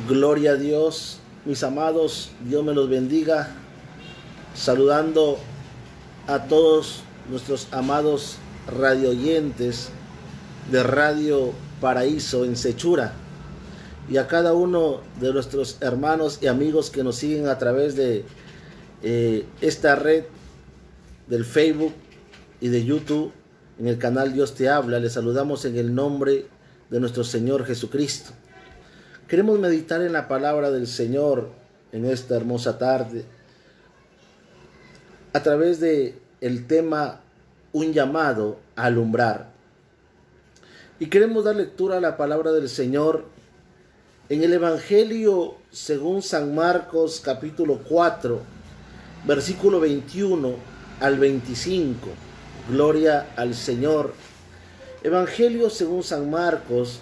Gloria a Dios, mis amados, Dios me los bendiga. Saludando a todos nuestros amados radioyentes de Radio Paraíso en Sechura y a cada uno de nuestros hermanos y amigos que nos siguen a través de esta red del Facebook y de YouTube en el canal Dios te habla. Les saludamos en el nombre de nuestro Señor Jesucristo. Queremos meditar en la palabra del Señor en esta hermosa tarde a través de el tema un llamado a alumbrar. Y queremos dar lectura a la palabra del Señor en el Evangelio según San Marcos capítulo 4, versículo 21 al 25. Gloria al Señor. Evangelio según San Marcos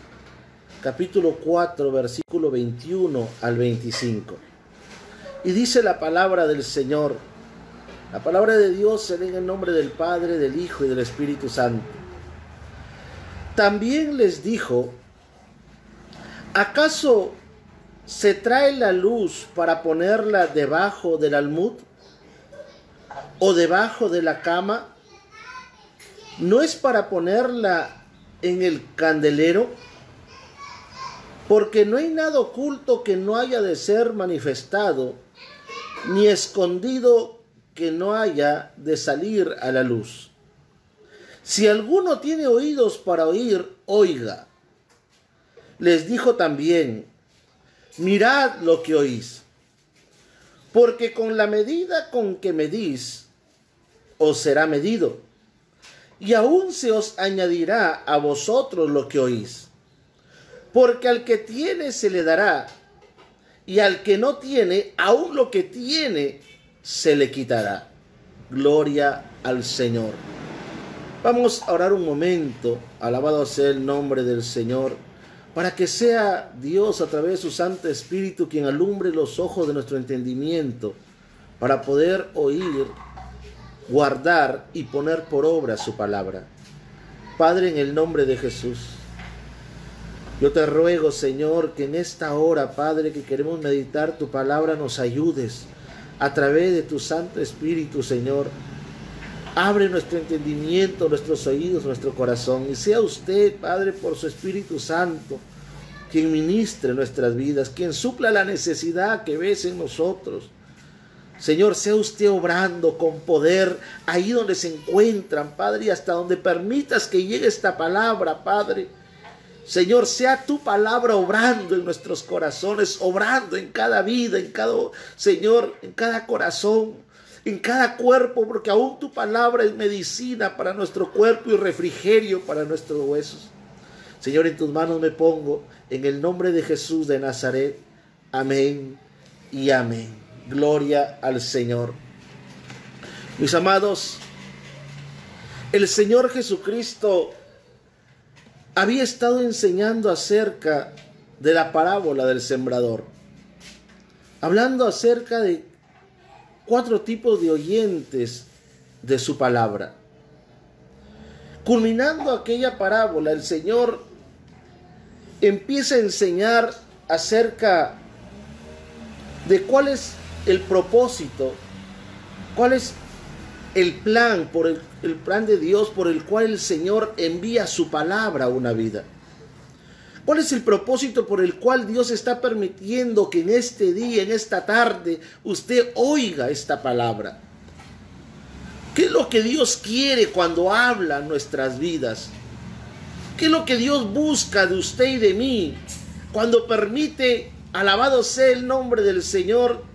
capítulo 4, versículo 21 al 25. Y dice la palabra del Señor. La palabra de Dios se lee en el nombre del Padre, del Hijo y del Espíritu Santo. También les dijo: ¿acaso se trae la luz para ponerla debajo del almud o debajo de la cama? ¿No es para ponerla en el candelero? Porque no hay nada oculto que no haya de ser manifestado, ni escondido que no haya de salir a la luz. Si alguno tiene oídos para oír, oiga. Les dijo también: mirad lo que oís, porque con la medida con que medís, os será medido, y aún se os añadirá a vosotros lo que oís. Porque al que tiene se le dará, y al que no tiene, aún lo que tiene se le quitará. Gloria al Señor. Vamos a orar un momento, alabado sea el nombre del Señor, para que sea Dios a través de su Santo Espíritu quien alumbre los ojos de nuestro entendimiento, para poder oír, guardar y poner por obra su palabra. Padre, en el nombre de Jesús, yo te ruego, Señor, que en esta hora, Padre, que queremos meditar tu palabra, nos ayudes a través de tu Santo Espíritu, Señor. Abre nuestro entendimiento, nuestros oídos, nuestro corazón, y sea usted, Padre, por su Espíritu Santo, quien ministre nuestras vidas, quien supla la necesidad que ves en nosotros. Señor, sea usted obrando con poder ahí donde se encuentran, Padre, y hasta donde permitas que llegue esta palabra, Padre. Señor, sea tu palabra obrando en nuestros corazones, obrando en cada vida, Señor, en cada corazón, en cada cuerpo, porque aún tu palabra es medicina para nuestro cuerpo y refrigerio para nuestros huesos. Señor, en tus manos me pongo, en el nombre de Jesús de Nazaret. Amén y amén. Gloria al Señor. Mis amados, el Señor Jesucristo había estado enseñando acerca de la parábola del sembrador, hablando acerca de 4 tipos de oyentes de su palabra. Culminando aquella parábola, el Señor empieza a enseñar acerca de cuál es el propósito, cuál es el plan el plan de Dios por el cual el Señor envía su palabra a una vida. ¿Cuál es el propósito por el cual Dios está permitiendo que en este día, en esta tarde, usted oiga esta palabra? ¿Qué es lo que Dios quiere cuando habla en nuestras vidas? ¿Qué es lo que Dios busca de usted y de mí cuando permite, alabado sea el nombre del Señor,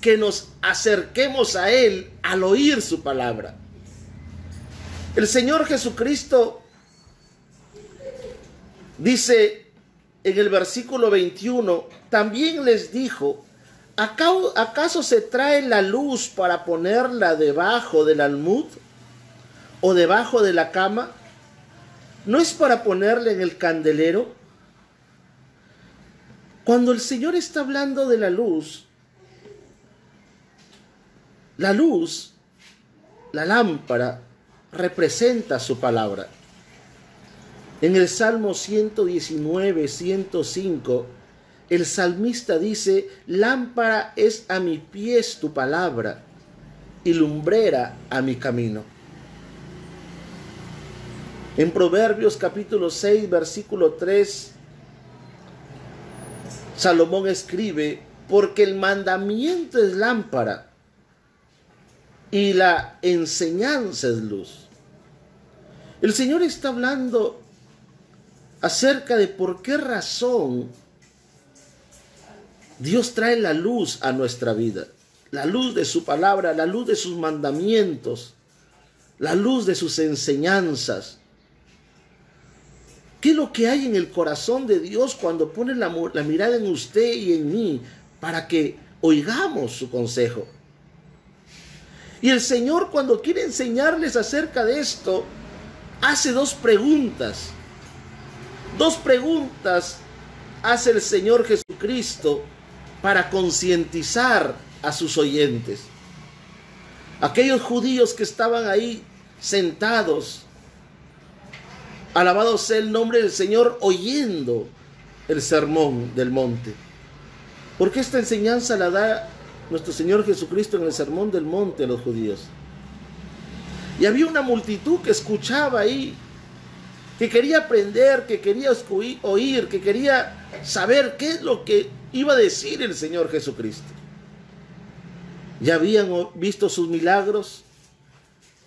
que nos acerquemos a Él al oír su palabra? El Señor Jesucristo dice en el versículo 21, también les dijo: ¿acaso se trae la luz para ponerla debajo del almud o debajo de la cama? ¿No es para ponerla en el candelero? Cuando el Señor está hablando de la luz, la lámpara, representa su palabra. En el Salmo 119, 105, el salmista dice: lámpara es a mis pies tu palabra y lumbrera a mi camino. En Proverbios capítulo 6, versículo 3, Salomón escribe: porque el mandamiento es lámpara y la enseñanza es luz. El Señor está hablando acerca de por qué razón Dios trae la luz a nuestra vida. La luz de su palabra, la luz de sus mandamientos, la luz de sus enseñanzas. ¿Qué es lo que hay en el corazón de Dios cuando pone la mirada en usted y en mí para que oigamos su consejo? Y el Señor, cuando quiere enseñarles acerca de esto, hace dos preguntas. Dos preguntas hace el Señor Jesucristo para concientizar a sus oyentes. Aquellos judíos que estaban ahí sentados, alabado sea el nombre del Señor, oyendo el sermón del monte. Porque esta enseñanza la da nuestro Señor Jesucristo en el sermón del monte a los judíos. Y había una multitud que escuchaba ahí, que quería aprender, que quería oír, que quería saber qué es lo que iba a decir el Señor Jesucristo. Ya habían visto sus milagros,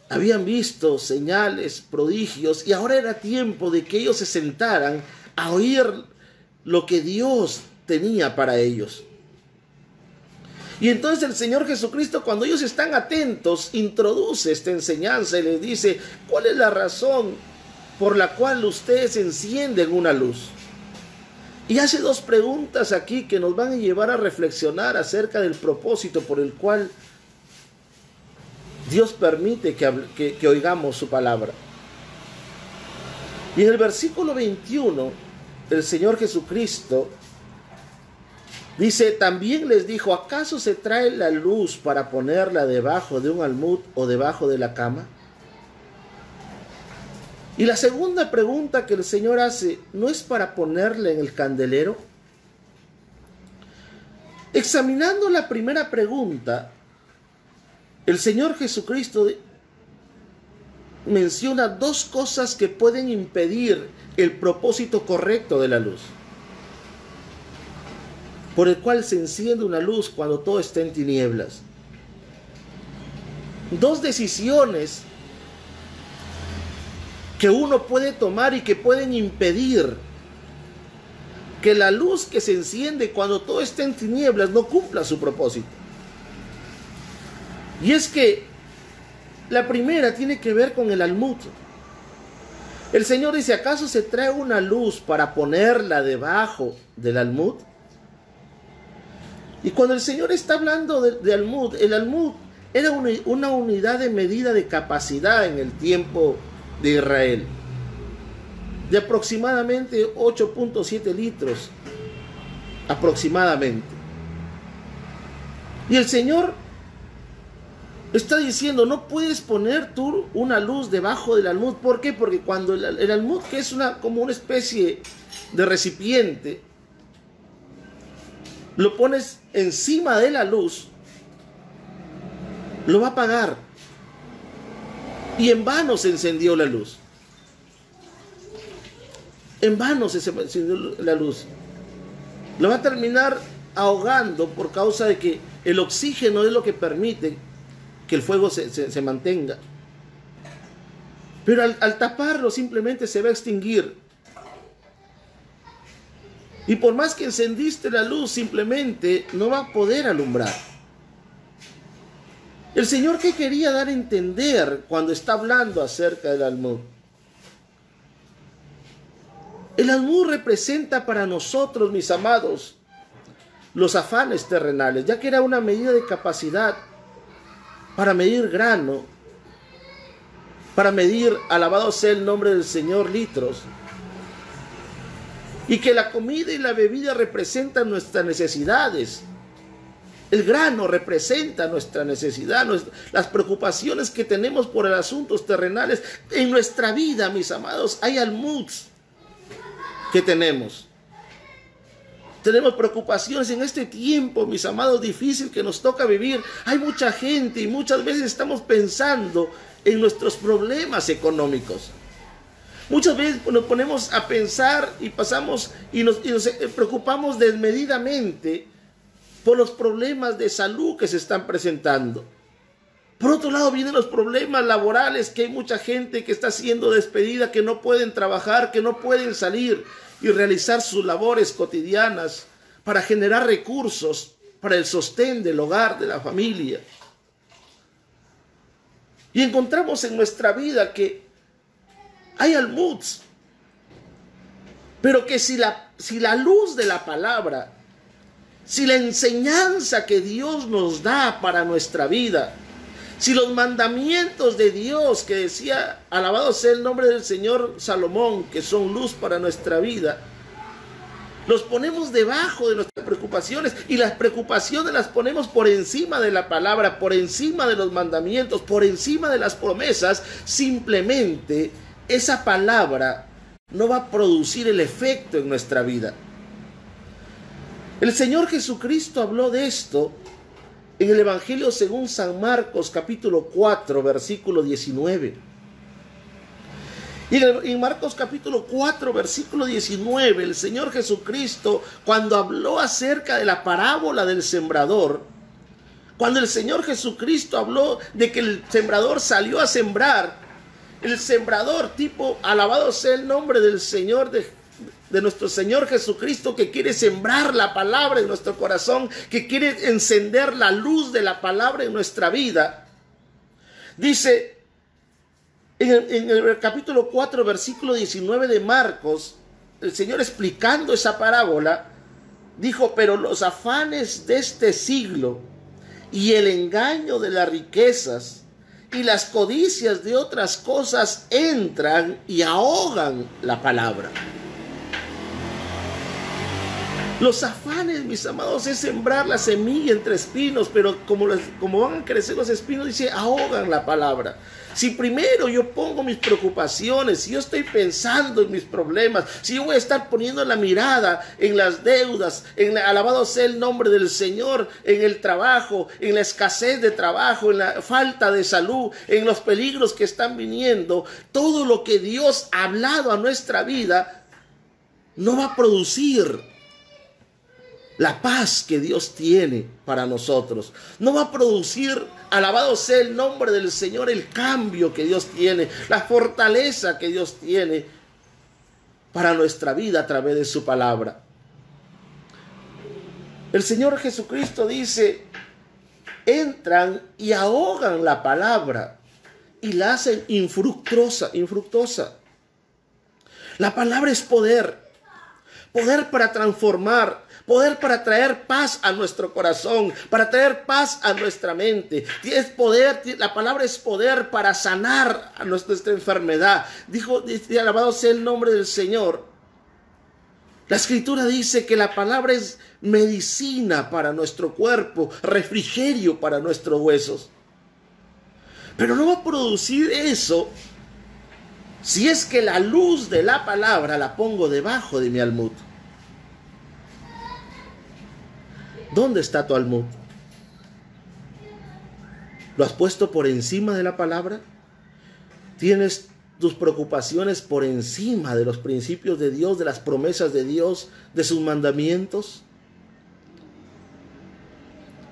habían visto señales, prodigios, y ahora era tiempo de que ellos se sentaran a oír lo que Dios tenía para ellos. Y entonces el Señor Jesucristo, cuando ellos están atentos, introduce esta enseñanza y les dice: ¿cuál es la razón por la cual ustedes encienden una luz? Y hace dos preguntas aquí que nos van a llevar a reflexionar acerca del propósito por el cual Dios permite que oigamos su palabra. Y en el versículo 21, el Señor Jesucristo dice: también les dijo: ¿acaso se trae la luz para ponerla debajo de un almud o debajo de la cama? Y la segunda pregunta que el Señor hace: ¿no es para ponerla en el candelero? Examinando la primera pregunta, el Señor Jesucristo menciona dos cosas que pueden impedir el propósito correcto de la luz, por el cual se enciende una luz cuando todo está en tinieblas. Dos decisiones que uno puede tomar y que pueden impedir que la luz que se enciende cuando todo está en tinieblas no cumpla su propósito. Y es que la primera tiene que ver con el almud. El Señor dice: ¿acaso se trae una luz para ponerla debajo del almud? Y cuando el Señor está hablando de almud, el almud era una unidad de medida de capacidad en el tiempo de Israel, de aproximadamente 8.7 litros, aproximadamente. Y el Señor está diciendo: no puedes poner tú una luz debajo del almud. ¿Por qué? Porque cuando el almud, que es como una especie de recipiente, lo pones encima de la luz, lo va a apagar. Y en vano se encendió la luz. En vano se encendió la luz. Lo va a terminar ahogando por causa de que el oxígeno es lo que permite que el fuego se mantenga. Pero al taparlo simplemente se va a extinguir. Y por más que encendiste la luz, simplemente no va a poder alumbrar. El Señor, ¿qué quería dar a entender cuando está hablando acerca del almud? El almud representa para nosotros, mis amados, los afanes terrenales, ya que era una medida de capacidad para medir grano, para medir, alabado sea el nombre del Señor, litros. Y que la comida y la bebida representan nuestras necesidades. El grano representa nuestra necesidad, las preocupaciones que tenemos por los asuntos terrenales. En nuestra vida, mis amados, hay almuds que tenemos. Tenemos preocupaciones en este tiempo, mis amados, difícil que nos toca vivir. Hay mucha gente y muchas veces estamos pensando en nuestros problemas económicos. Muchas veces nos ponemos a pensar y pasamos y nos preocupamos desmedidamente por los problemas de salud que se están presentando. Por otro lado vienen los problemas laborales, que hay mucha gente que está siendo despedida, que no pueden trabajar, que no pueden salir y realizar sus labores cotidianas para generar recursos para el sostén del hogar, de la familia. Y encontramos en nuestra vida que hay almuds, pero que si la luz de la palabra, si la enseñanza que Dios nos da para nuestra vida, si los mandamientos de Dios que decía, alabado sea el nombre del Señor Salomón, que son luz para nuestra vida, los ponemos debajo de nuestras preocupaciones y las preocupaciones las ponemos por encima de la palabra, por encima de los mandamientos, por encima de las promesas, simplemente esa palabra no va a producir el efecto en nuestra vida. El Señor Jesucristo habló de esto en el Evangelio según San Marcos, capítulo 4, versículo 19. Y en Marcos capítulo 4, versículo 19, el Señor Jesucristo, cuando habló acerca de la parábola del sembrador, cuando el Señor Jesucristo habló de que el sembrador salió a sembrar, el sembrador tipo, alabado sea el nombre del Señor, de nuestro Señor Jesucristo, que quiere sembrar la palabra en nuestro corazón, que quiere encender la luz de la palabra en nuestra vida. Dice en el capítulo 4, versículo 19 de Marcos, el Señor explicando esa parábola, dijo: pero los afanes de este siglo y el engaño de las riquezas y las codicias de otras cosas entran y ahogan la palabra. Los afanes, mis amados, es sembrar la semilla entre espinos, pero como van a crecer los espinos, dice, ahogan la palabra. Si primero yo pongo mis preocupaciones, si yo estoy pensando en mis problemas, si yo voy a estar poniendo la mirada en las deudas, alabado sea el nombre del Señor, en el trabajo, en la escasez de trabajo, en la falta de salud, en los peligros que están viniendo, todo lo que Dios ha hablado a nuestra vida no va a producir la paz que Dios tiene para nosotros. No va a producir, alabado sea el nombre del Señor, el cambio que Dios tiene, la fortaleza que Dios tiene para nuestra vida a través de su palabra. El Señor Jesucristo dice, entran y ahogan la palabra y la hacen infructuosa. La palabra es poder para transformar, poder para traer paz a nuestro corazón, para traer paz a nuestra mente. Es poder, la palabra es poder para sanar a nuestra enfermedad. Dice, alabado sea el nombre del Señor. La Escritura dice que la palabra es medicina para nuestro cuerpo, refrigerio para nuestros huesos. Pero no va a producir eso si es que la luz de la palabra la pongo debajo de mi almud. ¿Dónde está tu almud? ¿Lo has puesto por encima de la palabra? ¿Tienes tus preocupaciones por encima de los principios de Dios, de las promesas de Dios, de sus mandamientos?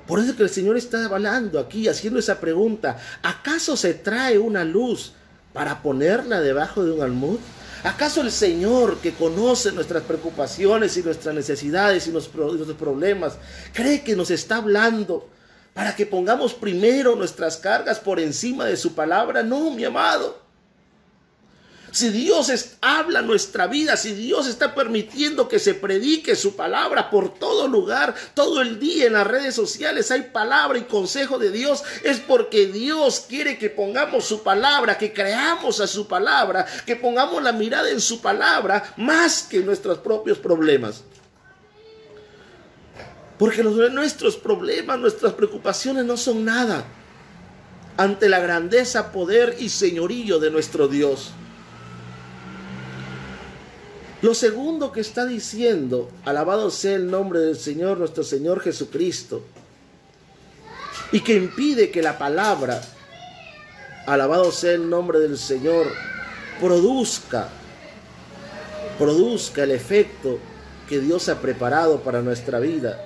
Por eso que el Señor está hablando aquí, haciendo esa pregunta. ¿Acaso se trae una luz para ponerla debajo de un almud? ¿Acaso el Señor, que conoce nuestras preocupaciones y nuestras necesidades y nuestros problemas, cree que nos está hablando para que pongamos primero nuestras cargas por encima de su palabra? No, mi amado. Si Dios habla nuestra vida, si Dios está permitiendo que se predique su palabra por todo lugar, todo el día en las redes sociales hay palabra y consejo de Dios, es porque Dios quiere que pongamos su palabra, que creamos a su palabra, que pongamos la mirada en su palabra más que en nuestros propios problemas. Porque nuestros problemas, nuestras preocupaciones no son nada ante la grandeza, poder y señorío de nuestro Dios. Lo segundo que está diciendo, alabado sea el nombre del Señor, nuestro Señor Jesucristo, y que impide que la palabra, alabado sea el nombre del Señor, produzca el efecto que Dios ha preparado para nuestra vida,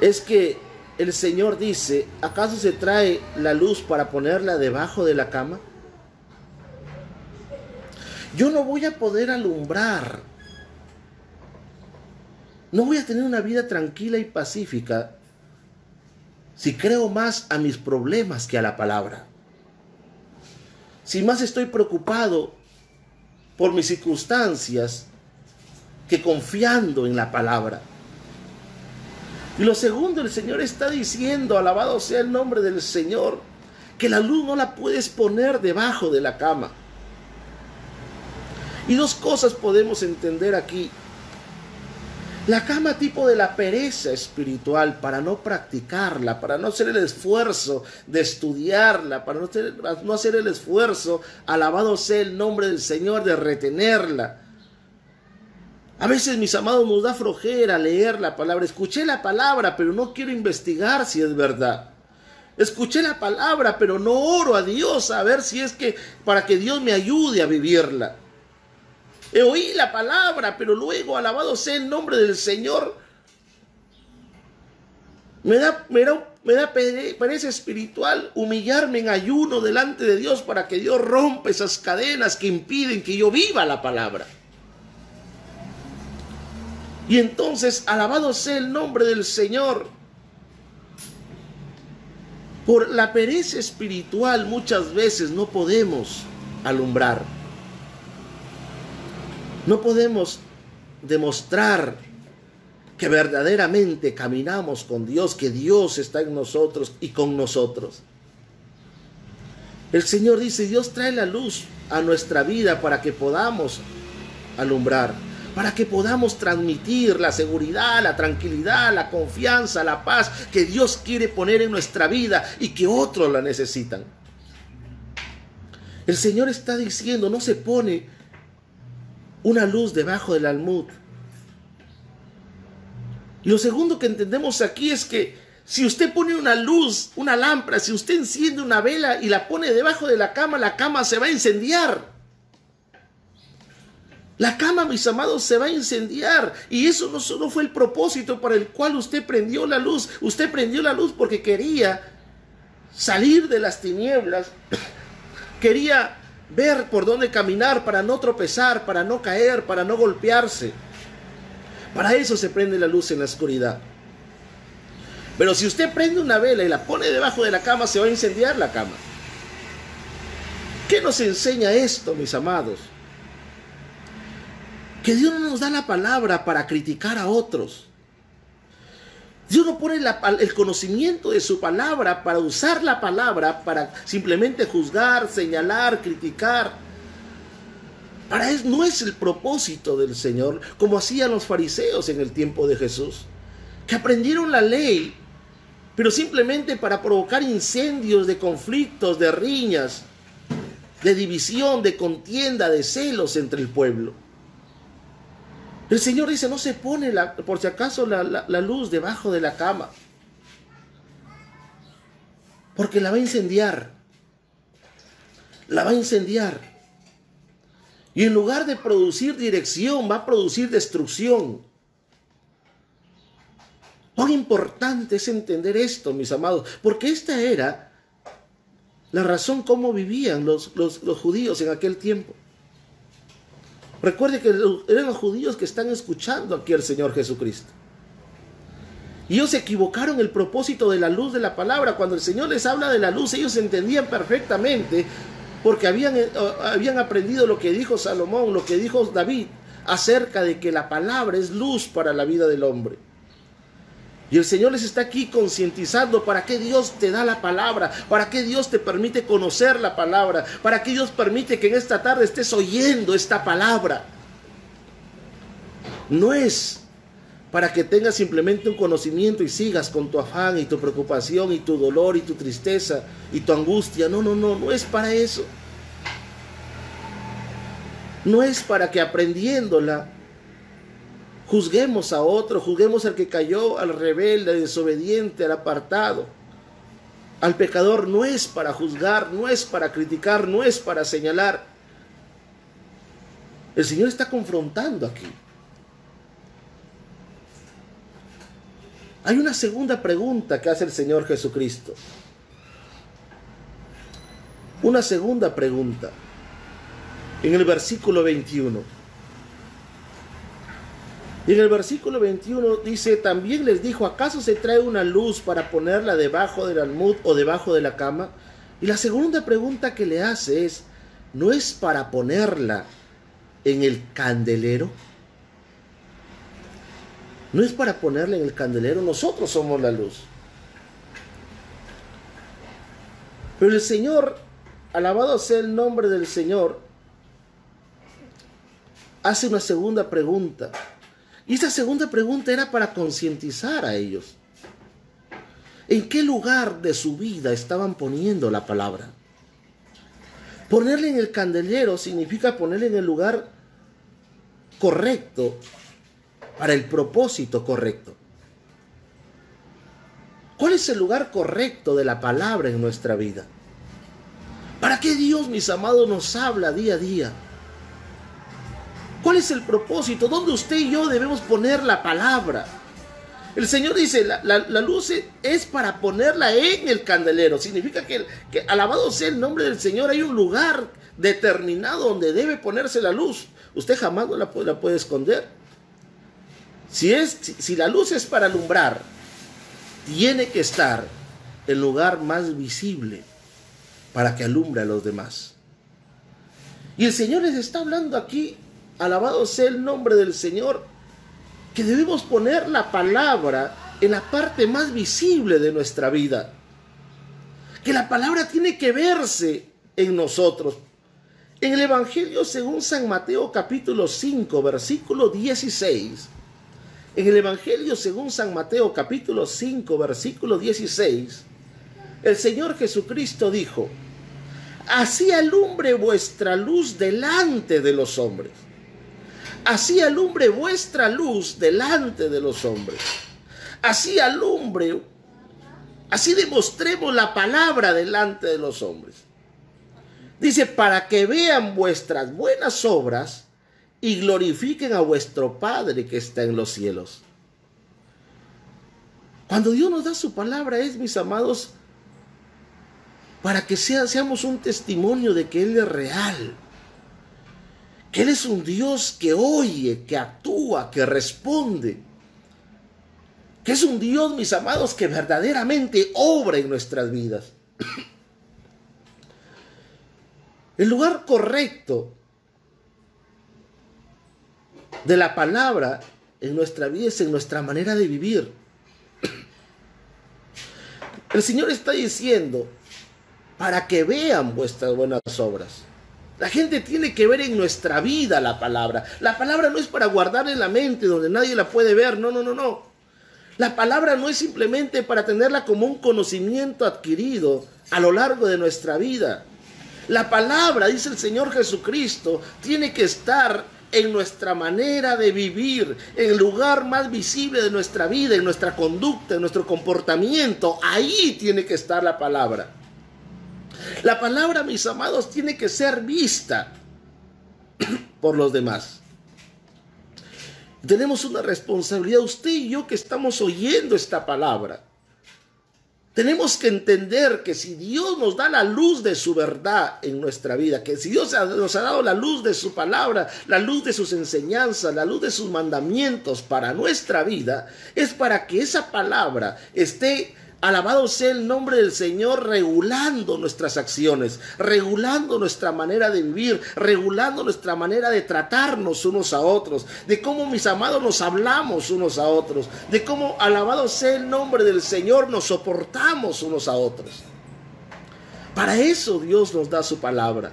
es que el Señor dice, ¿acaso se trae la luz para ponerla debajo de la cama? Yo no voy a poder alumbrar, no voy a tener una vida tranquila y pacífica si creo más a mis problemas que a la palabra. Si más estoy preocupado por mis circunstancias que confiando en la palabra. Y lo segundo, el Señor está diciendo, alabado sea el nombre del Señor, que la luz no la puedes poner debajo de la cama. Y dos cosas podemos entender aquí. La cama tipo de la pereza espiritual, para no practicarla, para no hacer el esfuerzo de estudiarla, para no hacer el esfuerzo, alabado sea el nombre del Señor, de retenerla. A veces, mis amados, nos da flojera leer la palabra. Escuché la palabra, pero no quiero investigar si es verdad. Escuché la palabra, pero no oro a Dios a ver si es que, para que Dios me ayude a vivirla. Oí la palabra, pero luego, alabado sea el nombre del Señor, me da pereza espiritual humillarme en ayuno delante de Dios para que Dios rompa esas cadenas que impiden que yo viva la palabra. Y entonces, alabado sea el nombre del Señor. Por la pereza espiritual muchas veces no podemos alumbrar. No podemos demostrar que verdaderamente caminamos con Dios, que Dios está en nosotros y con nosotros. El Señor dice, Dios trae la luz a nuestra vida para que podamos alumbrar, para que podamos transmitir la seguridad, la tranquilidad, la confianza, la paz que Dios quiere poner en nuestra vida y que otros la necesitan. El Señor está diciendo, no se pone una luz debajo del almud. Y lo segundo que entendemos aquí es que si usted pone una luz, una lámpara, si usted enciende una vela y la pone debajo de la cama se va a incendiar. La cama, mis amados, se va a incendiar. Y eso no solo fue el propósito para el cual usted prendió la luz. Usted prendió la luz porque quería salir de las tinieblas. Quería ver por dónde caminar para no tropezar, para no caer, para no golpearse. Para eso se prende la luz en la oscuridad. Pero si usted prende una vela y la pone debajo de la cama, se va a incendiar la cama. ¿Qué nos enseña esto, mis amados? Que Dios no nos da la palabra para criticar a otros. Dios no pone el conocimiento de su palabra para usar la palabra para simplemente juzgar, señalar, criticar. Para eso no es el propósito del Señor, como hacían los fariseos en el tiempo de Jesús, que aprendieron la ley, pero simplemente para provocar incendios de conflictos, de riñas, de división, de contienda, de celos entre el pueblo. El Señor dice, no se pone por si acaso la luz debajo de la cama, porque la va a incendiar. La va a incendiar. Y en lugar de producir dirección, va a producir destrucción. Cuán importante es entender esto, mis amados, porque esta era la razón cómo vivían los judíos en aquel tiempo. Recuerde que eran los judíos que están escuchando aquí al Señor Jesucristo. Y ellos se equivocaron el propósito de la luz de la palabra. Cuando el Señor les habla de la luz, ellos entendían perfectamente, porque habían aprendido lo que dijo Salomón, lo que dijo David, acerca de que la palabra es luz para la vida del hombre. Y el Señor les está aquí concientizando para qué Dios te da la palabra, para qué Dios te permite conocer la palabra, para qué Dios permite que en esta tarde estés oyendo esta palabra. No es para que tengas simplemente un conocimiento y sigas con tu afán y tu preocupación y tu dolor y tu tristeza y tu angustia. No es para eso. No es para que aprendiéndola juzguemos a otro, juzguemos al que cayó, al rebelde, al desobediente, al apartado. Al pecador no es para juzgar, no es para criticar, no es para señalar. El Señor está confrontando aquí. Hay una segunda pregunta que hace el Señor Jesucristo. Una segunda pregunta. En el versículo 21. Y en el versículo 21 dice, también les dijo, ¿acaso se trae una luz para ponerla debajo del almud o debajo de la cama? Y la segunda pregunta que le hace es, ¿no es para ponerla en el candelero? No es para ponerla en el candelero, nosotros somos la luz. Pero el Señor, alabado sea el nombre del Señor, hace una segunda pregunta. Y esta segunda pregunta era para concientizar a ellos. ¿En qué lugar de su vida estaban poniendo la palabra? Ponerle en el candelero significa ponerle en el lugar correcto, para el propósito correcto. ¿Cuál es el lugar correcto de la palabra en nuestra vida? ¿Para qué Dios, mis amados, nos habla día a día? ¿Cuál es el propósito? ¿Dónde usted y yo debemos poner la palabra? El Señor dice, la luz es para ponerla en el candelero. Significa que alabado sea el nombre del Señor, hay un lugar determinado donde debe ponerse la luz. Usted jamás no la puede esconder. Si la luz es para alumbrar, tiene que estar en el lugar más visible para que alumbre a los demás. Y el Señor les está hablando aquí, alabado sea el nombre del Señor, que debemos poner la palabra en la parte más visible de nuestra vida. Que la palabra tiene que verse en nosotros. En el Evangelio según San Mateo capítulo 5, versículo 16. En el Evangelio según San Mateo capítulo 5, versículo 16, el Señor Jesucristo dijo, así alumbre vuestra luz delante de los hombres. Así alumbre vuestra luz delante de los hombres. Así alumbre, así demostremos la palabra delante de los hombres. Dice, para que vean vuestras buenas obras y glorifiquen a vuestro Padre que está en los cielos. Cuando Dios nos da su palabra es, mis amados, para que seamos un testimonio de que Él es real. Que Él es un Dios que oye, que actúa, que responde. Que es un Dios, mis amados, que verdaderamente obra en nuestras vidas. El lugar correcto de la palabra en nuestra vida es en nuestra manera de vivir. El Señor está diciendo, para que vean vuestras buenas obras. La gente tiene que ver en nuestra vida la palabra. La palabra no es para guardarla en la mente donde nadie la puede ver. No. La palabra no es simplemente para tenerla como un conocimiento adquirido a lo largo de nuestra vida. La palabra, dice el Señor Jesucristo, tiene que estar en nuestra manera de vivir, en el lugar más visible de nuestra vida, en nuestra conducta, en nuestro comportamiento. Ahí tiene que estar la palabra. La palabra, mis amados, tiene que ser vista por los demás. Tenemos una responsabilidad, usted y yo que estamos oyendo esta palabra. Tenemos que entender que si Dios nos da la luz de su verdad en nuestra vida, que si Dios nos ha dado la luz de su palabra, la luz de sus enseñanzas, la luz de sus mandamientos para nuestra vida, es para que esa palabra esté, alabado sea el nombre del Señor, regulando nuestras acciones, regulando nuestra manera de vivir, regulando nuestra manera de tratarnos unos a otros, de cómo, mis amados, nos hablamos unos a otros, de cómo, alabado sea el nombre del Señor, nos soportamos unos a otros. Para eso Dios nos da su palabra.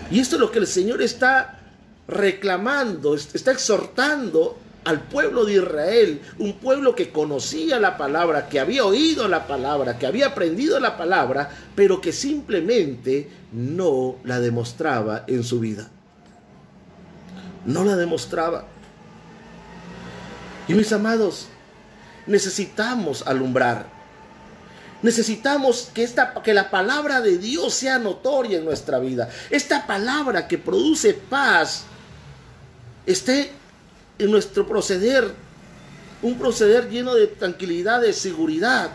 Y esto es lo que el Señor está reclamando, está exhortando al pueblo de Israel, un pueblo que conocía la palabra, que había oído la palabra, que había aprendido la palabra, pero que simplemente no la demostraba en su vida. No la demostraba. Y mis amados, necesitamos alumbrar. Necesitamos que la palabra de Dios sea notoria en nuestra vida. Esta palabra que produce paz esté en nuestro proceder, un proceder lleno de tranquilidad, de seguridad,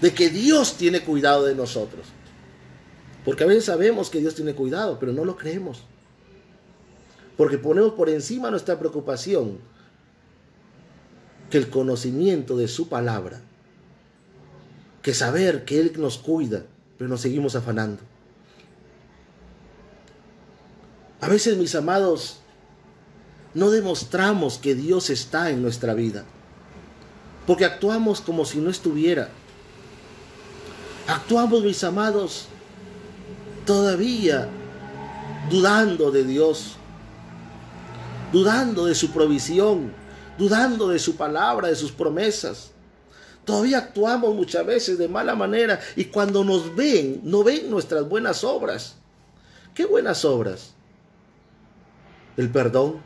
de que Dios tiene cuidado de nosotros. Porque a veces sabemos que Dios tiene cuidado, pero no lo creemos. Porque ponemos por encima nuestra preocupación que el conocimiento de su palabra, que saber que Él nos cuida, pero nos seguimos afanando. A veces, mis amados, no demostramos que Dios está en nuestra vida, porque actuamos como si no estuviera. Actuamos, mis amados, todavía dudando de Dios, dudando de su provisión, dudando de su palabra, de sus promesas. Todavía actuamos muchas veces de mala manera, y cuando nos ven, no ven nuestras buenas obras. ¿Qué buenas obras? El perdón,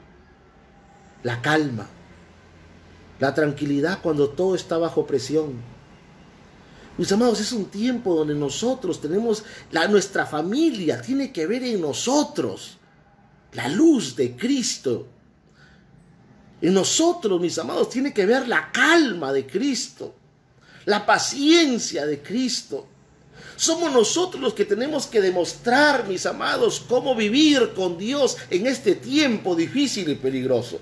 la calma, la tranquilidad cuando todo está bajo presión. Mis amados, es un tiempo donde nosotros tenemos, nuestra familia tiene que ver en nosotros la luz de Cristo. En nosotros, mis amados, tiene que ver la calma de Cristo, la paciencia de Cristo. Somos nosotros los que tenemos que demostrar, mis amados, cómo vivir con Dios en este tiempo difícil y peligroso.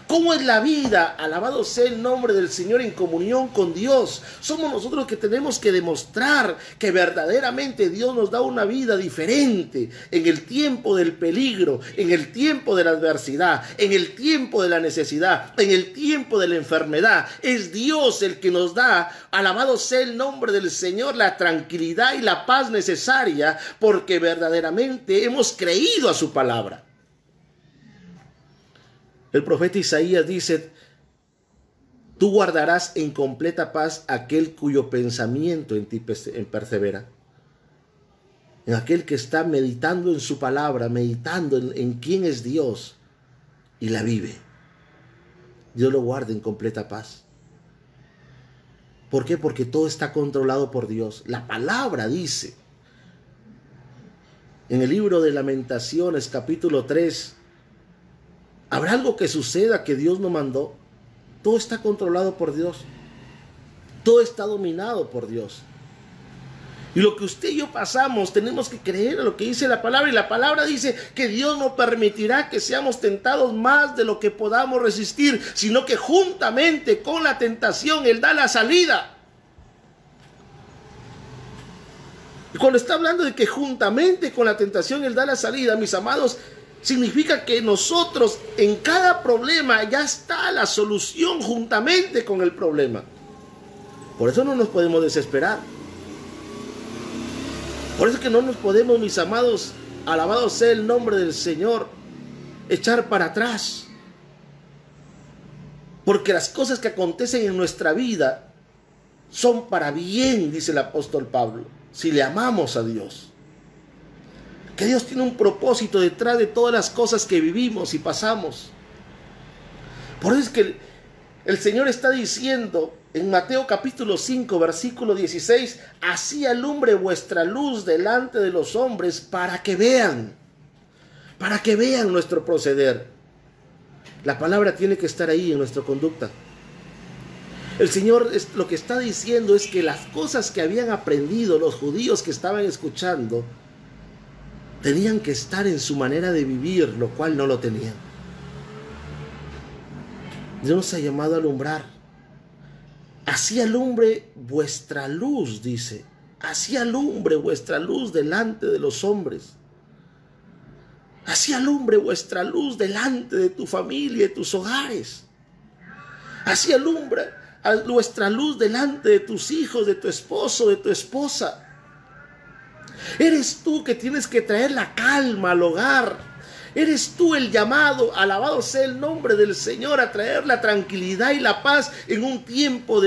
¿Cómo es la vida? Alabado sea el nombre del Señor en comunión con Dios. Somos nosotros los que tenemos que demostrar que verdaderamente Dios nos da una vida diferente en el tiempo del peligro, en el tiempo de la adversidad, en el tiempo de la necesidad, en el tiempo de la enfermedad. Es Dios el que nos da, alabado sea el nombre del Señor, la tranquilidad y la paz necesaria, porque verdaderamente hemos creído a su palabra. El profeta Isaías dice: tú guardarás en completa paz aquel cuyo pensamiento en ti persevera. En aquel que está meditando en su palabra, meditando en quién es Dios y la vive. Dios lo guarda en completa paz. ¿Por qué? Porque todo está controlado por Dios. La palabra dice en el libro de Lamentaciones, capítulo 3, ¿habrá algo que suceda que Dios no mandó? Todo está controlado por Dios. Todo está dominado por Dios. Y lo que usted y yo pasamos, tenemos que creer en lo que dice la palabra. Y la palabra dice que Dios no permitirá que seamos tentados más de lo que podamos resistir, sino que juntamente con la tentación Él da la salida. Y cuando está hablando de que juntamente con la tentación Él da la salida, mis amados, significa que nosotros en cada problema ya está la solución juntamente con el problema. Por eso no nos podemos desesperar. Por eso es que no nos podemos, mis amados, alabado sea el nombre del Señor, echar para atrás. Porque las cosas que acontecen en nuestra vida son para bien, dice el apóstol Pablo, si le amamos a Dios. Que Dios tiene un propósito detrás de todas las cosas que vivimos y pasamos. Por eso es que el Señor está diciendo en Mateo capítulo 5, versículo 16, así alumbre vuestra luz delante de los hombres para que vean nuestro proceder. La palabra tiene que estar ahí en nuestra conducta. El Señor lo que está diciendo es que las cosas que habían aprendido los judíos que estaban escuchando tenían que estar en su manera de vivir, lo cual no lo tenían. Dios nos ha llamado a alumbrar. Así alumbre vuestra luz, dice. Así alumbre vuestra luz delante de los hombres. Así alumbre vuestra luz delante de tu familia, de tus hogares. Así alumbra vuestra luz delante de tus hijos, de tu esposo, de tu esposa. Eres tú que tienes que traer la calma al hogar. Eres tú el llamado, alabado sea el nombre del Señor, a traer la tranquilidad y la paz en un tiempo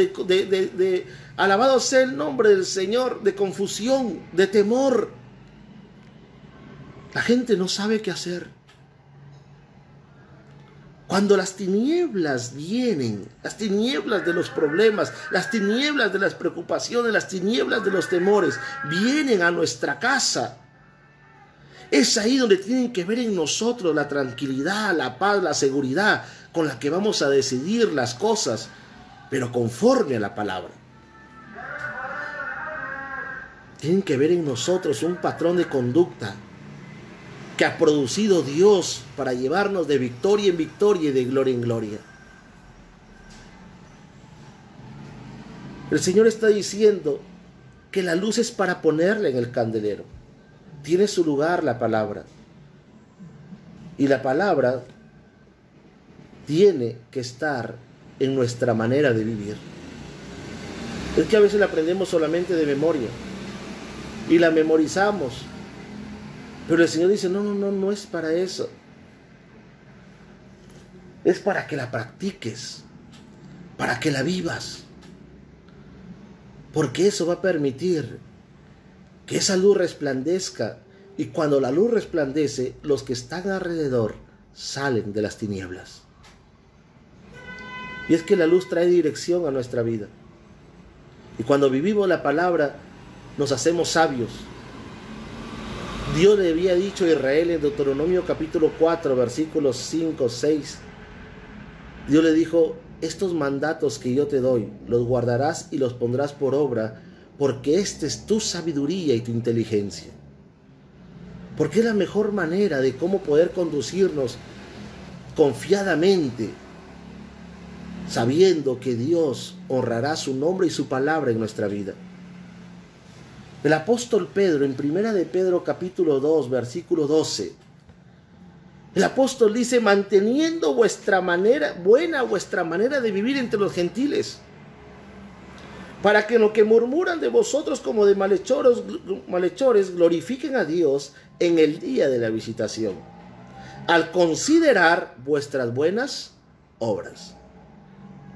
alabado sea el nombre del Señor, de confusión, de temor. La gente no sabe qué hacer. Cuando las tinieblas vienen, las tinieblas de los problemas, las tinieblas de las preocupaciones, las tinieblas de los temores, vienen a nuestra casa, es ahí donde tienen que ver en nosotros la tranquilidad, la paz, la seguridad con la que vamos a decidir las cosas, pero conforme a la palabra. Tienen que ver en nosotros un patrón de conducta que ha producido Dios para llevarnos de victoria en victoria y de gloria en gloria. El Señor está diciendo que la luz es para ponerla en el candelero. Tiene su lugar la palabra. Y la palabra tiene que estar en nuestra manera de vivir. Es que a veces la aprendemos solamente de memoria y la memorizamos. Pero el Señor dice, no es para eso. Es para que la practiques, para que la vivas. Porque eso va a permitir que esa luz resplandezca. Y cuando la luz resplandece, los que están alrededor salen de las tinieblas. Y es que la luz trae dirección a nuestra vida. Y cuando vivimos la palabra, nos hacemos sabios. Dios le había dicho a Israel en Deuteronomio capítulo 4, versículos 5, 6. Dios le dijo, estos mandatos que yo te doy, los guardarás y los pondrás por obra, porque esta es tu sabiduría y tu inteligencia. Porque es la mejor manera de cómo poder conducirnos confiadamente, sabiendo que Dios honrará su nombre y su palabra en nuestra vida. El apóstol Pedro, en 1 de Pedro capítulo 2, versículo 12, el apóstol dice, manteniendo vuestra manera de vivir entre los gentiles, para que lo que murmuran de vosotros como de malhechores glorifiquen a Dios en el día de la visitación, al considerar vuestras buenas obras.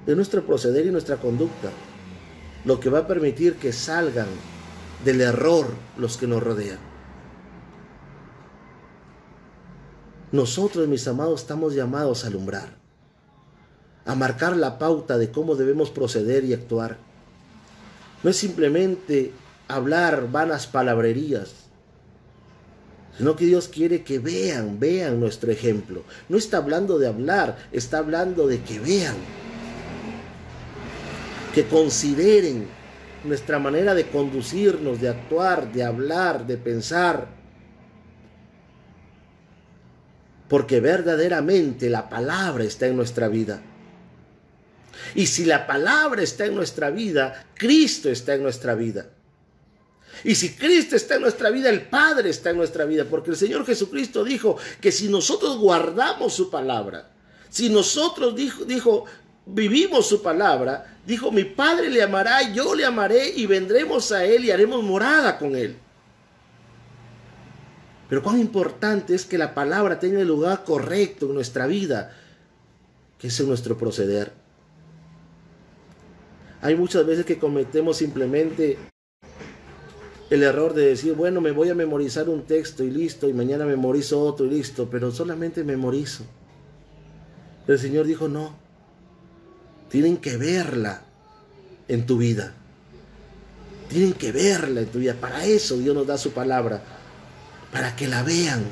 Es nuestro proceder y nuestra conducta lo que va a permitir que salgan del error los que nos rodean. Nosotros, mis amados, estamos llamados a alumbrar, a marcar la pauta de cómo debemos proceder y actuar. No es simplemente hablar vanas palabrerías, sino que Dios quiere que vean nuestro ejemplo. No está hablando de hablar, está hablando de que vean, que consideren nuestra manera de conducirnos, de actuar, de hablar, de pensar. Porque verdaderamente la palabra está en nuestra vida. Y si la palabra está en nuestra vida, Cristo está en nuestra vida. Y si Cristo está en nuestra vida, el Padre está en nuestra vida. Porque el Señor Jesucristo dijo que si nosotros guardamos su palabra, si nosotros vivimos su palabra, dijo, mi Padre le amará, yo le amaré y vendremos a Él y haremos morada con Él. Pero cuán importante es que la palabra tenga el lugar correcto en nuestra vida, que es en nuestro proceder. Hay muchas veces que cometemos simplemente el error de decir, bueno, me voy a memorizar un texto y listo, y mañana memorizo otro y listo, pero solamente memorizo. El Señor dijo, no, tienen que verla en tu vida. Tienen que verla en tu vida. Para eso Dios nos da su palabra, para que la vean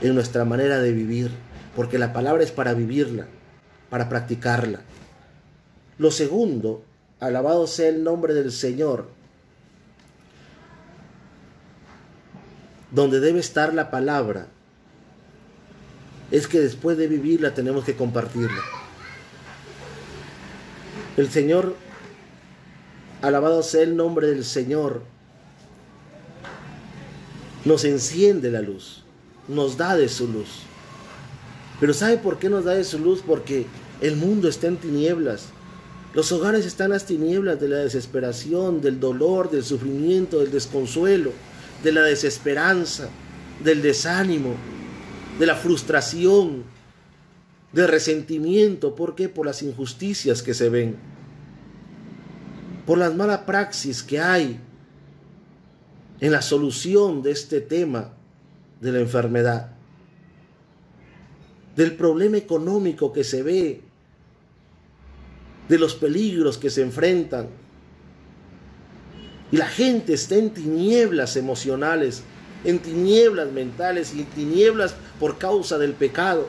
en nuestra manera de vivir, porque la palabra es para vivirla, para practicarla. Lo segundo, alabado sea el nombre del Señor, donde debe estar la palabra, es que después de vivirla tenemos que compartirla. El Señor, alabado sea el nombre del Señor, nos enciende la luz, nos da de su luz. Pero ¿sabe por qué nos da de su luz? Porque el mundo está en tinieblas. Los hogares están en las tinieblas de la desesperación, del dolor, del sufrimiento, del desconsuelo, de la desesperanza, del desánimo. de la frustración, de resentimiento. ¿Por qué? Por las injusticias que se ven, por las malas praxis que hay en la solución de este tema de la enfermedad, del problema económico que se ve, de los peligros que se enfrentan. Y la gente está en tinieblas emocionales, en tinieblas mentales y en tinieblas por causa del pecado.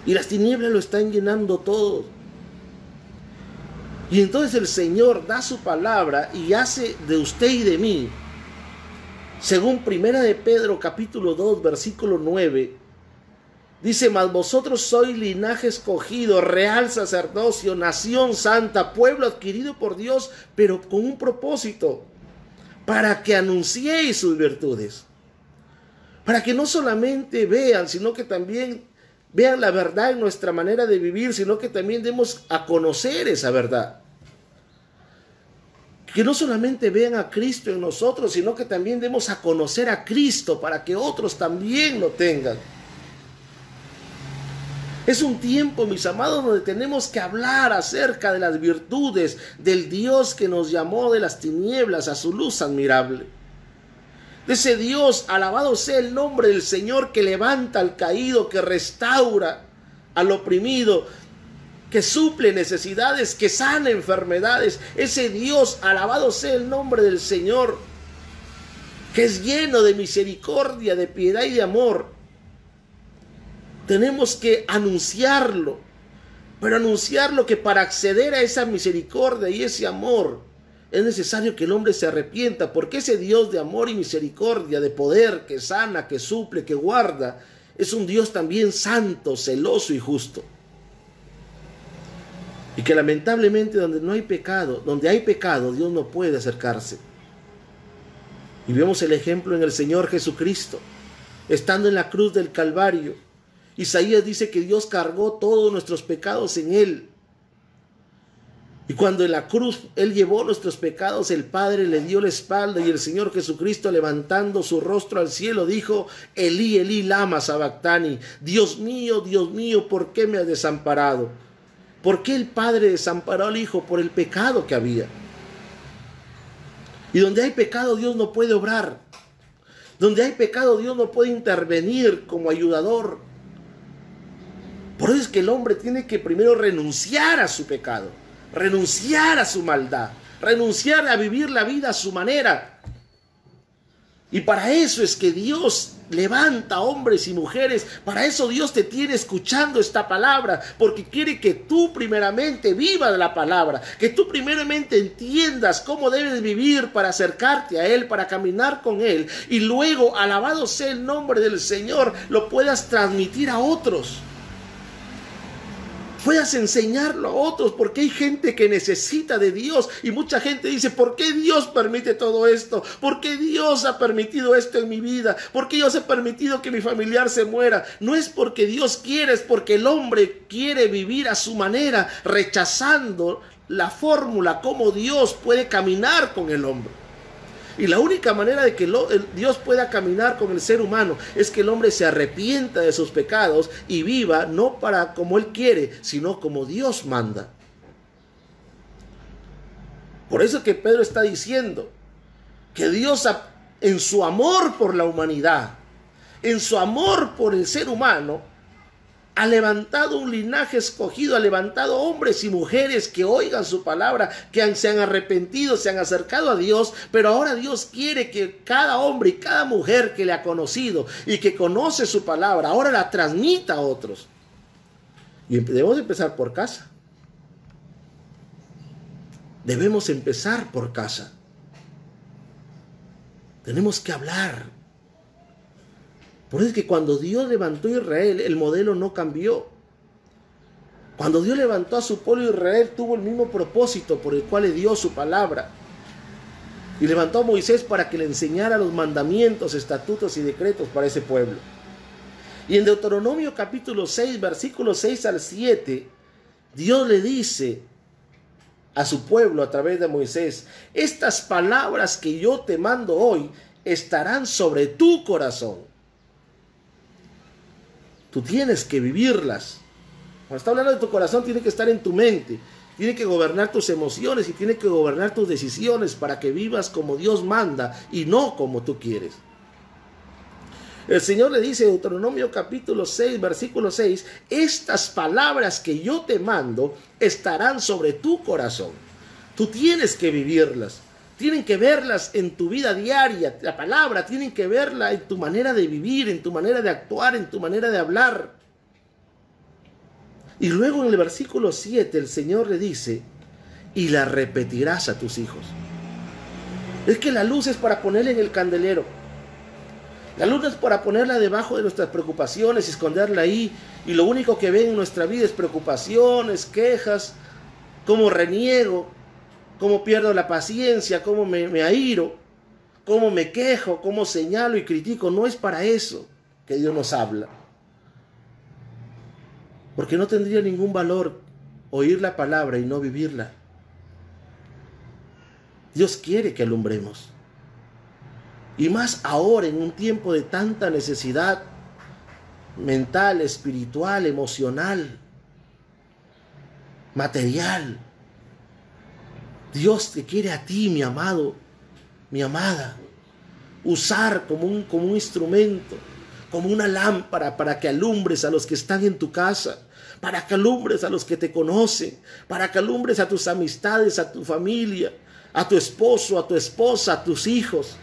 Y las tinieblas lo están llenando todo. Y entonces el Señor da su palabra y hace de usted y de mí, según Primera de Pedro capítulo 2 versículo 9, dice: mas vosotros sois linaje escogido, real sacerdocio, nación santa, pueblo adquirido por Dios, pero con un propósito, para que anunciéis sus virtudes. Para que no solamente vean, sino que también vean la verdad en nuestra manera de vivir, sino que también demos a conocer esa verdad. Que no solamente vean a Cristo en nosotros, sino que también demos a conocer a Cristo para que otros también lo tengan. Es un tiempo, mis amados, donde tenemos que hablar acerca de las virtudes del Dios que nos llamó de las tinieblas a su luz admirable. De ese Dios, alabado sea el nombre del Señor, que levanta al caído, que restaura al oprimido, que suple necesidades, que sana enfermedades. Ese Dios, alabado sea el nombre del Señor, que es lleno de misericordia, de piedad y de amor. Tenemos que anunciarlo, pero anunciarlo que para acceder a esa misericordia y ese amor es necesario que el hombre se arrepienta, porque ese Dios de amor y misericordia, de poder, que sana, que suple, que guarda, es un Dios también santo, celoso y justo. Y que lamentablemente donde hay pecado, Dios no puede acercarse. Y vemos el ejemplo en el Señor Jesucristo, estando en la cruz del Calvario. Isaías dice que Dios cargó todos nuestros pecados en Él. Y cuando en la cruz Él llevó nuestros pecados, el Padre le dio la espalda, y el Señor Jesucristo, levantando su rostro al cielo, dijo: Elí, Elí, lama sabactani. Dios mío, ¿por qué me has desamparado? ¿Por qué el Padre desamparó al Hijo? Por el pecado que había. Y donde hay pecado, Dios no puede obrar. Donde hay pecado, Dios no puede intervenir como ayudador. Por eso es que el hombre tiene que primero renunciar a su pecado, renunciar a su maldad, renunciar a vivir la vida a su manera. Y para eso es que Dios levanta hombres y mujeres. Para eso Dios te tiene escuchando esta palabra, porque quiere que tú primeramente vivas la palabra, que tú primeramente entiendas cómo debes vivir para acercarte a Él, para caminar con Él, y luego, alabado sea el nombre del Señor, lo puedas transmitir a otros. Puedas enseñarlo a otros, porque hay gente que necesita de Dios, y mucha gente dice: ¿por qué Dios permite todo esto? ¿Por qué Dios ha permitido esto en mi vida? ¿Por qué Dios ha permitido que mi familiar se muera? No es porque Dios quiere, es porque el hombre quiere vivir a su manera, rechazando la fórmula como Dios puede caminar con el hombre. Y la única manera de que Dios pueda caminar con el ser humano es que el hombre se arrepienta de sus pecados y viva no para como Él quiere, sino como Dios manda. Por eso que Pedro está diciendo que Dios, en su amor por la humanidad, en su amor por el ser humano, ha levantado un linaje escogido, ha levantado hombres y mujeres que oigan su palabra, que se han arrepentido, se han acercado a Dios, pero ahora Dios quiere que cada hombre y cada mujer que le ha conocido y que conoce su palabra, ahora la transmita a otros. Y debemos empezar por casa. Debemos empezar por casa. Tenemos que hablar. Por eso es que cuando Dios levantó a Israel, el modelo no cambió. Cuando Dios levantó a su pueblo Israel, tuvo el mismo propósito por el cual le dio su palabra. Y levantó a Moisés para que le enseñara los mandamientos, estatutos y decretos para ese pueblo. Y en Deuteronomio capítulo 6, versículos 6 al 7, Dios le dice a su pueblo a través de Moisés: estas palabras que yo te mando hoy estarán sobre tu corazón. Tú tienes que vivirlas. Cuando está hablando de tu corazón, tiene que estar en tu mente. Tiene que gobernar tus emociones y tiene que gobernar tus decisiones para que vivas como Dios manda y no como tú quieres. El Señor le dice en Deuteronomio capítulo 6, versículo 6, estas palabras que yo te mando estarán sobre tu corazón. Tú tienes que vivirlas. Tienen que verlas en tu vida diaria. La palabra tienen que verla en tu manera de vivir, en tu manera de actuar, en tu manera de hablar. Y luego en el versículo 7 el Señor le dice, y la repetirás a tus hijos. Es que la luz es para ponerla en el candelero. La luz es para ponerla debajo de nuestras preocupaciones y esconderla ahí. Y lo único que ven en nuestra vida es preocupaciones, quejas, cómo reniego, cómo pierdo la paciencia, cómo me airo, cómo me quejo, cómo señalo y critico. No es para eso que Dios nos habla. Porque no tendría ningún valor oír la palabra y no vivirla. Dios quiere que alumbremos. Y más ahora, en un tiempo de tanta necesidad mental, espiritual, emocional, material. Dios te quiere a ti, mi amado, mi amada, usar como un instrumento, como una lámpara para que alumbres a los que están en tu casa, para que alumbres a los que te conocen, para que alumbres a tus amistades, a tu familia, a tu esposo, a tu esposa, a tus hijos.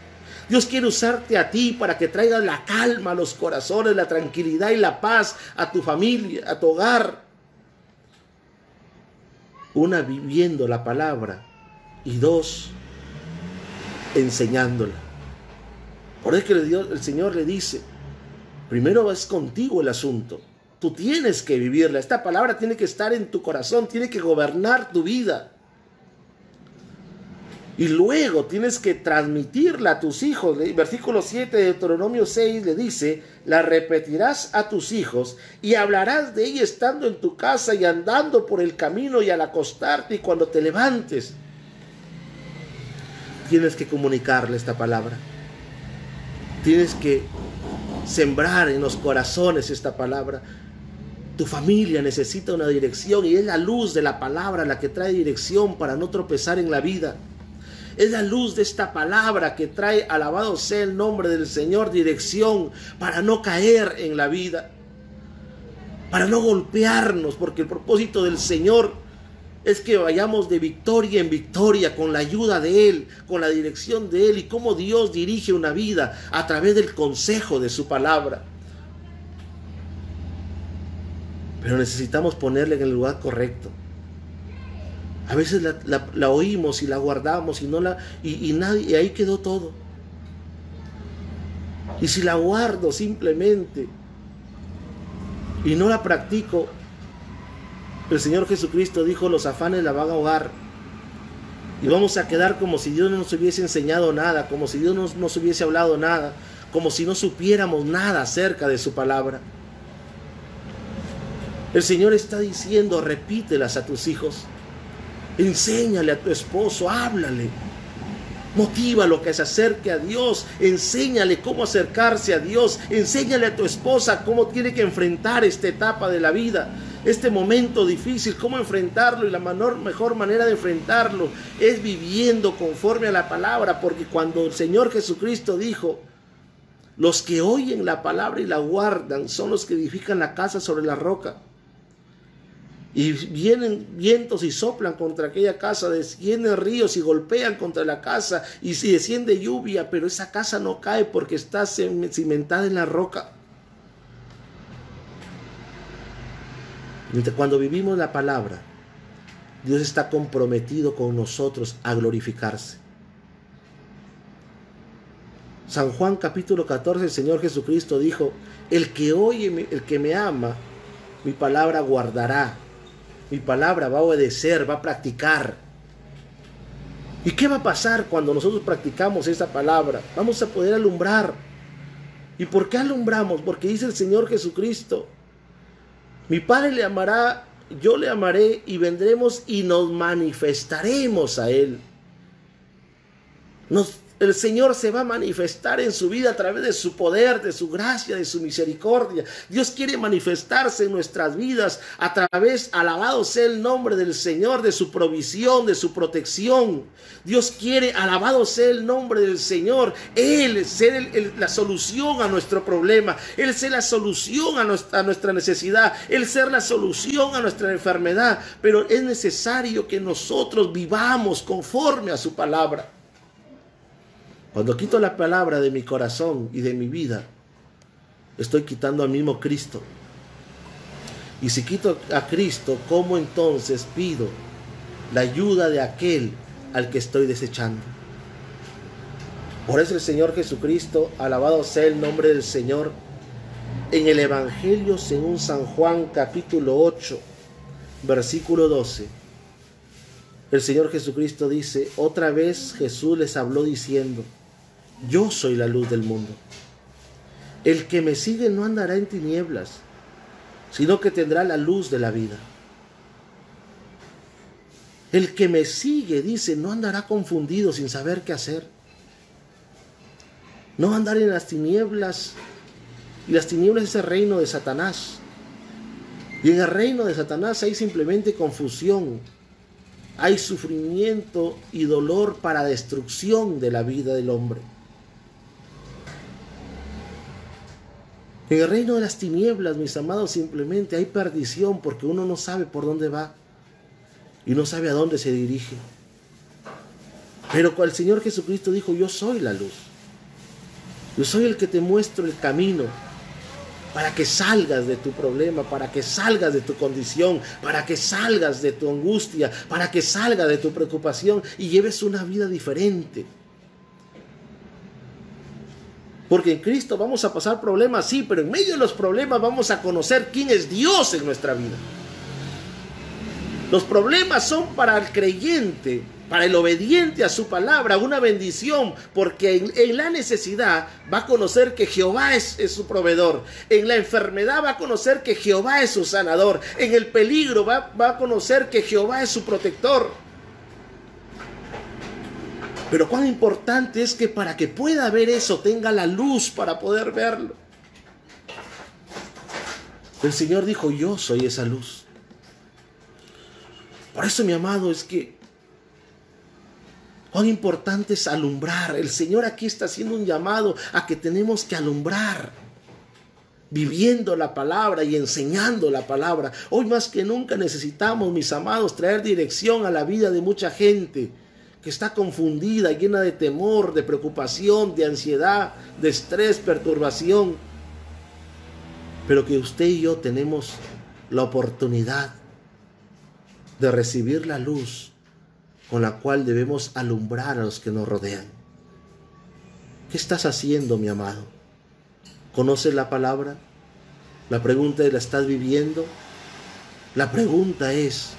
Dios quiere usarte a ti para que traigas la calma a los corazones, la tranquilidad y la paz a tu familia, a tu hogar. Una, viviendo la palabra, y dos, enseñándola. Por eso que el Señor le dice, primero es contigo el asunto. Tú tienes que vivirla. Esta palabra tiene que estar en tu corazón, tiene que gobernar tu vida. Y luego tienes que transmitirla a tus hijos. Versículo 7 de Deuteronomio 6 le dice, la repetirás a tus hijos y hablarás de ella estando en tu casa y andando por el camino y al acostarte y cuando te levantes. Tienes que comunicarle esta palabra. Tienes que sembrar en los corazones esta palabra. Tu familia necesita una dirección y es la luz de la palabra la que trae dirección para no tropezar en la vida. Es la luz de esta palabra que trae, alabado sea el nombre del Señor, dirección para no caer en la vida, para no golpearnos, porque el propósito del Señor es que vayamos de victoria en victoria con la ayuda de Él, con la dirección de Él y cómo Dios dirige una vida a través del consejo de su palabra. Pero necesitamos ponerla en el lugar correcto. A veces la oímos y la guardamos y y ahí quedó todo. Y si la guardo simplemente y no la practico, el Señor Jesucristo dijo, los afanes la van a ahogar. Y vamos a quedar como si Dios no nos hubiese enseñado nada, como si Dios no nos hubiese hablado nada, como si no supiéramos nada acerca de su palabra. El Señor está diciendo, repítelas a tus hijos. Enséñale a tu esposo, háblale. Motívalo a que se acerque a Dios. Enséñale cómo acercarse a Dios. Enséñale a tu esposa cómo tiene que enfrentar esta etapa de la vida, este momento difícil, cómo enfrentarlo. Y la mejor manera de enfrentarlo es viviendo conforme a la palabra. Porque cuando el Señor Jesucristo dijo, los que oyen la palabra y la guardan son los que edifican la casa sobre la roca. Y vienen vientos y soplan contra aquella casa, descienden ríos y golpean contra la casa y si desciende lluvia, pero esa casa no cae porque está cimentada en la roca. Cuando vivimos la palabra, Dios está comprometido con nosotros a glorificarse. San Juan capítulo 14, el Señor Jesucristo dijo, el que oye, el que me ama, mi palabra guardará. Mi palabra va a obedecer, va a practicar. ¿Y qué va a pasar cuando nosotros practicamos esa palabra? Vamos a poder alumbrar. ¿Y por qué alumbramos? Porque dice el Señor Jesucristo, mi Padre le amará, yo le amaré y vendremos y nos manifestaremos a Él. El Señor se va a manifestar en su vida a través de su poder, de su gracia, de su misericordia. Dios quiere manifestarse en nuestras vidas a través, alabado sea el nombre del Señor, de su provisión, de su protección. Dios quiere, alabado sea el nombre del Señor, Él ser la solución a nuestro problema, Él ser la solución a nuestra necesidad, Él ser la solución a nuestra enfermedad. Pero es necesario que nosotros vivamos conforme a su palabra. Cuando quito la palabra de mi corazón y de mi vida, estoy quitando al mismo Cristo. Y si quito a Cristo, ¿cómo entonces pido la ayuda de aquel al que estoy desechando? Por eso el Señor Jesucristo, alabado sea el nombre del Señor, en el Evangelio según San Juan capítulo 8, versículo 12, el Señor Jesucristo dice: otra vez Jesús les habló diciendo: yo soy la luz del mundo. El que me sigue no andará en tinieblas, sino que tendrá la luz de la vida. El que me sigue, dice, no andará confundido sin saber qué hacer. No andar en las tinieblas. Y las tinieblas es el reino de Satanás. Y en el reino de Satanás hay simplemente confusión. Hay sufrimiento y dolor para destrucción de la vida del hombre. En el reino de las tinieblas, mis amados, simplemente hay perdición porque uno no sabe por dónde va y no sabe a dónde se dirige. Pero el Señor Jesucristo dijo: yo soy la luz. Yo soy el que te muestro el camino para que salgas de tu problema, para que salgas de tu condición, para que salgas de tu angustia, para que salgas de tu preocupación y lleves una vida diferente. Porque en Cristo vamos a pasar problemas, sí, pero en medio de los problemas vamos a conocer quién es Dios en nuestra vida. Los problemas son para el creyente, para el obediente a su palabra, una bendición, porque en la necesidad va a conocer que Jehová es su proveedor. En la enfermedad va a conocer que Jehová es su sanador. En el peligro va a conocer que Jehová es su protector. Pero cuán importante es que para que pueda ver eso, tenga la luz para poder verlo. El Señor dijo: yo soy esa luz. Por eso, mi amado, es que cuán importante es alumbrar. El Señor aquí está haciendo un llamado a que tenemos que alumbrar, viviendo la palabra y enseñando la palabra. Hoy más que nunca necesitamos, mis amados, traer dirección a la vida de mucha gente que está confundida, llena de temor, de preocupación, de ansiedad, de estrés, perturbación. Pero que usted y yo tenemos la oportunidad de recibir la luz con la cual debemos alumbrar a los que nos rodean. ¿Qué estás haciendo, mi amado? ¿Conoces la palabra? La pregunta es: ¿la estás viviendo? La pregunta es: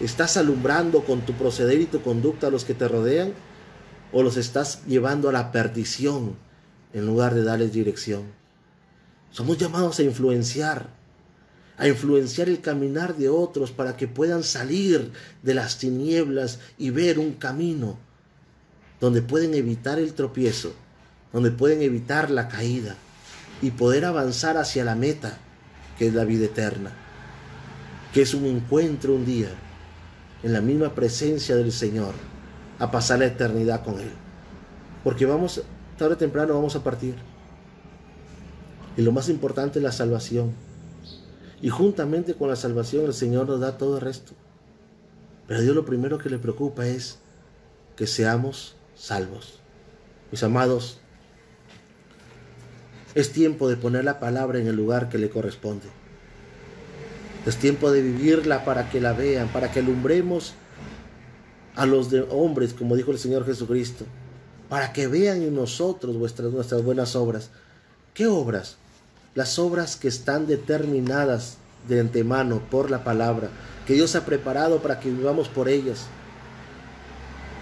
¿estás alumbrando con tu proceder y tu conducta a los que te rodean? ¿O los estás llevando a la perdición en lugar de darles dirección? Somos llamados a influenciar el caminar de otros para que puedan salir de las tinieblas y ver un camino donde pueden evitar el tropiezo, donde pueden evitar la caída y poder avanzar hacia la meta, que es la vida eterna, que es un encuentro un día en la misma presencia del Señor, a pasar la eternidad con Él. Porque tarde o temprano vamos a partir. Y lo más importante es la salvación. Y juntamente con la salvación el Señor nos da todo el resto. Pero a Dios lo primero que le preocupa es que seamos salvos. Mis amados, es tiempo de poner la palabra en el lugar que le corresponde. Es tiempo de vivirla para que la vean, para que alumbremos a los hombres, como dijo el Señor Jesucristo, para que vean en nosotros nuestras buenas obras. ¿Qué obras? Las obras que están determinadas de antemano por la palabra, que Dios ha preparado para que vivamos por ellas.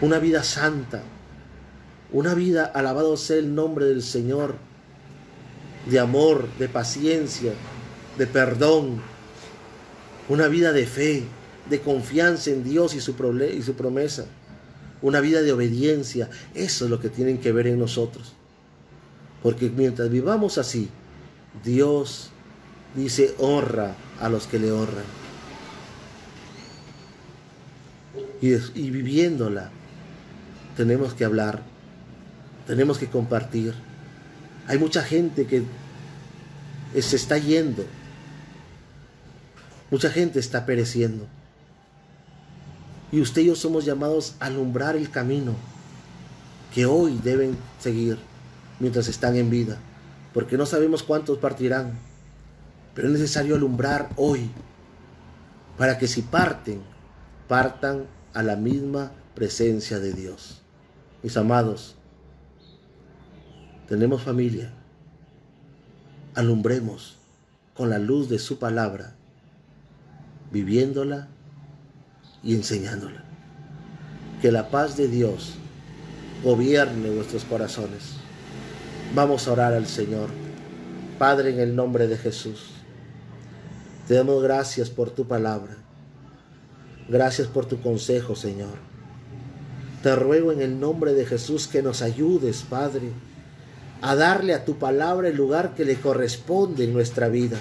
Una vida santa, una vida, alabado sea el nombre del Señor, de amor, de paciencia, de perdón, una vida de fe, de confianza en Dios y su promesa. una vida de obediencia. Eso es lo que tienen que ver en nosotros. Porque mientras vivamos así, Dios dice, honra a los que le honran. Y viviéndola, tenemos que hablar, tenemos que compartir. Hay mucha gente que se está yendo, mucha gente está pereciendo. Y usted y yo somos llamados a alumbrar el camino que hoy deben seguir mientras están en vida, porque no sabemos cuántos partirán, pero es necesario alumbrar hoy para que si parten, partan a la misma presencia de Dios. Mis amados, tenemos familia, alumbremos con la luz de su palabra, viviéndola y enseñándola. Que la paz de Dios gobierne vuestros corazones. Vamos a orar al Señor. Padre, en el nombre de Jesús, te damos gracias por tu palabra. Gracias por tu consejo, Señor. Te ruego en el nombre de Jesús que nos ayudes, Padre, a darle a tu palabra el lugar que le corresponde en nuestra vida.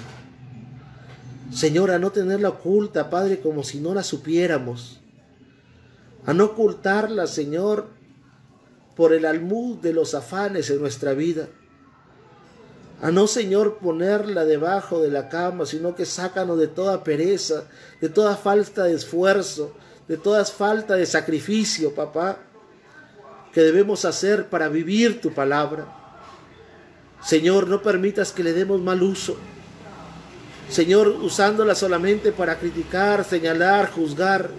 Señor, a no tenerla oculta, Padre, como si no la supiéramos. A no ocultarla, Señor, por el almud de los afanes en nuestra vida. A no, Señor, ponerla debajo de la cama, sino que sácanos de toda pereza, de toda falta de esfuerzo, de toda falta de sacrificio, papá, que debemos hacer para vivir tu palabra. Señor, no permitas que le demos mal uso. Señor, usándola solamente para criticar, señalar, juzgar,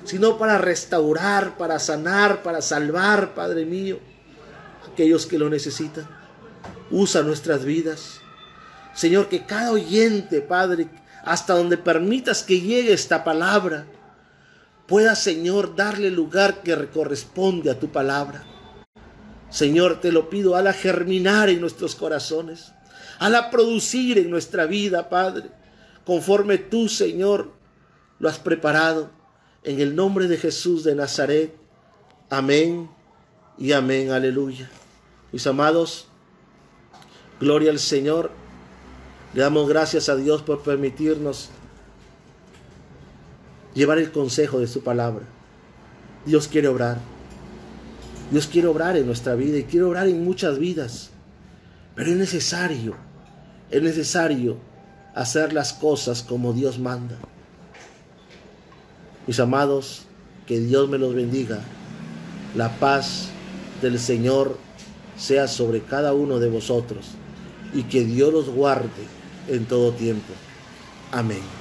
sino para restaurar, para sanar, para salvar, Padre mío, aquellos que lo necesitan. Usa nuestras vidas. Señor, que cada oyente, Padre, hasta donde permitas que llegue esta palabra, pueda, Señor, darle el lugar que corresponde a tu palabra. Señor, te lo pido, hazla germinar en nuestros corazones, hazla producir en nuestra vida, Padre, conforme tú, Señor, lo has preparado. En el nombre de Jesús de Nazaret. Amén y amén. Aleluya. Mis amados, gloria al Señor. Le damos gracias a Dios por permitirnos llevar el consejo de su palabra. Dios quiere obrar. Dios quiere obrar en nuestra vida y quiere obrar en muchas vidas. Pero es necesario hacer las cosas como Dios manda. Mis amados, que Dios me los bendiga. La paz del Señor sea sobre cada uno de vosotros y que Dios los guarde en todo tiempo. Amén.